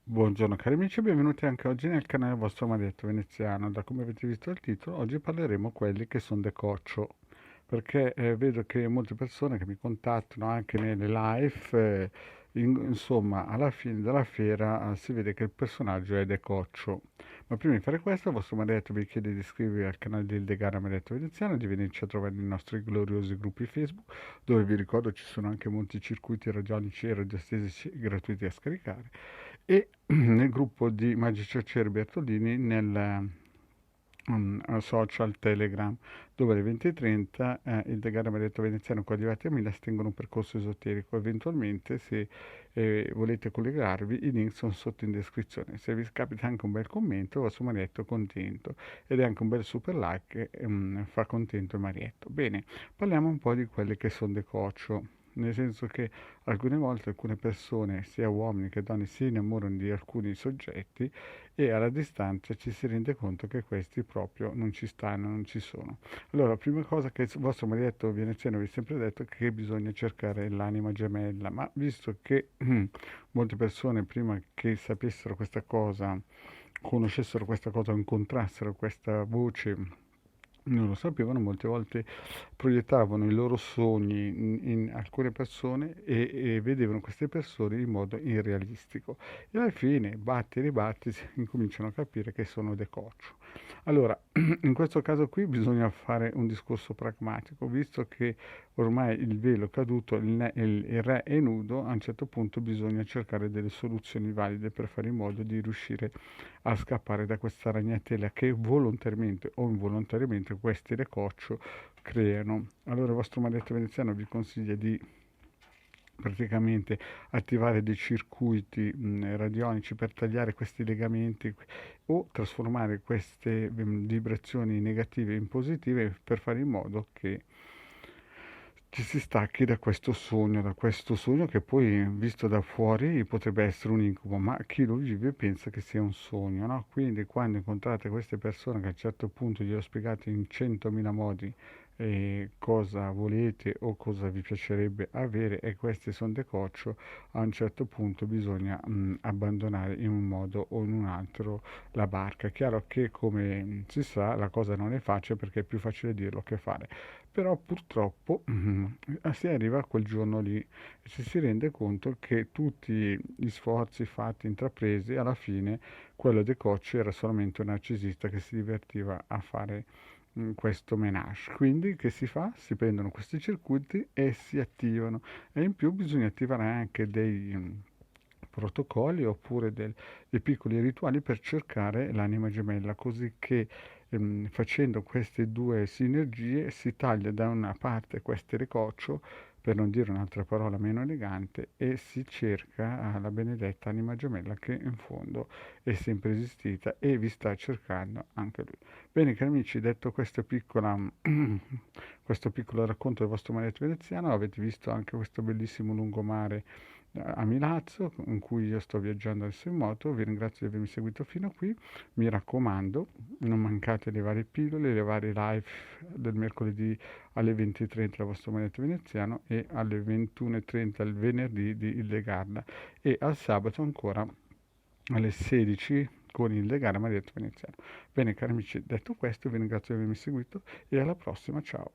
Buongiorno cari amici e benvenuti anche oggi nel canale vostro Marietto Veneziano. Da come avete visto il titolo, oggi parleremo quelli che sono decoccio, perché vedo che molte persone che mi contattano anche nelle live, insomma, alla fine della fiera si vede che il personaggio è decoccio. Ma prima di fare questo, il vostro Marietto vi chiede di iscrivervi al canale di Ildegara Marietto Veneziano e di venirci a trovare nei nostri gloriosi gruppi Facebook, dove vi ricordo ci sono anche molti circuiti radionici e radiostesici gratuiti da scaricare e nel gruppo di Magici Acerbi Bertolini nel social Telegram, dove alle 20:30 il Degana Marietto Veneziano coadiuvati a Milas tengono un percorso esoterico. Eventualmente, se volete collegarvi, i link sono sotto in descrizione. Se vi capita anche un bel commento, il vostro Marietto è contento, ed è anche un bel super like che fa contento il Marietto. Bene, parliamo un po' di quelli che sono decoccio. Nel senso che alcune volte alcune persone, sia uomini che donne, si innamorano di alcuni soggetti e alla distanza ci si rende conto che questi proprio non ci stanno, non ci sono. Allora, la prima cosa che il vostro Marietto Veneziano vi ha sempre detto è che bisogna cercare l'anima gemella, ma visto che molte persone prima che sapessero questa cosa, conoscessero questa cosa, incontrassero questa voce, non lo sapevano, molte volte proiettavano i loro sogni in alcune persone e vedevano queste persone in modo irrealistico. E alla fine, batti e ribatti, si incominciano a capire che sono decoccio. Allora, in questo caso qui bisogna fare un discorso pragmatico, visto che ormai il velo è caduto, il re è nudo, a un certo punto bisogna cercare delle soluzioni valide per fare in modo di riuscire a scappare da questa ragnatela che volontariamente o involontariamente questi decoccio creano. Allora il vostro maledetto veneziano vi consiglia di praticamente attivare dei circuiti radionici per tagliare questi legamenti o trasformare queste vibrazioni negative in positive per fare in modo che ci si stacchi da questo sogno che poi visto da fuori potrebbe essere un incubo, ma chi lo vive pensa che sia un sogno, no? Quindi quando incontrate queste persone che a un certo punto glielo spiegate in 100.000 modi cosa volete o cosa vi piacerebbe avere e questi sono decoccio, a un certo punto bisogna abbandonare in un modo o in un altro la barca. È chiaro che come si sa la cosa non è facile perché è più facile dirlo che fare, però purtroppo si arriva a quel giorno lì e ci si rende conto che tutti gli sforzi fatti, intrapresi, alla fine quello De Cocci era solamente un narcisista che si divertiva a fare questo menage. Quindi che si fa? Si prendono questi circuiti e si attivano e in più bisogna attivare anche dei protocolli oppure dei piccoli rituali per cercare l'anima gemella, così che facendo queste due sinergie si taglia da una parte questo ricoccio, per non dire un'altra parola meno elegante, e si cerca la benedetta anima gemella che in fondo è sempre esistita e vi sta cercando anche lui. Bene, cari amici, detto questo piccolo racconto del vostro maretto veneziano, avete visto anche questo bellissimo lungomare a Milazzo, in cui io sto viaggiando adesso in moto. Vi ringrazio di avermi seguito fino a qui. Mi raccomando, non mancate le varie pillole, le varie live del mercoledì alle 20:30 al vostro maretto veneziano e alle 21:30 il venerdì di Ildegarda e al sabato ancora alle 16 con Ildegarda Marietto Veneziano. Bene cari amici, detto questo vi ringrazio di avermi seguito e alla prossima, ciao.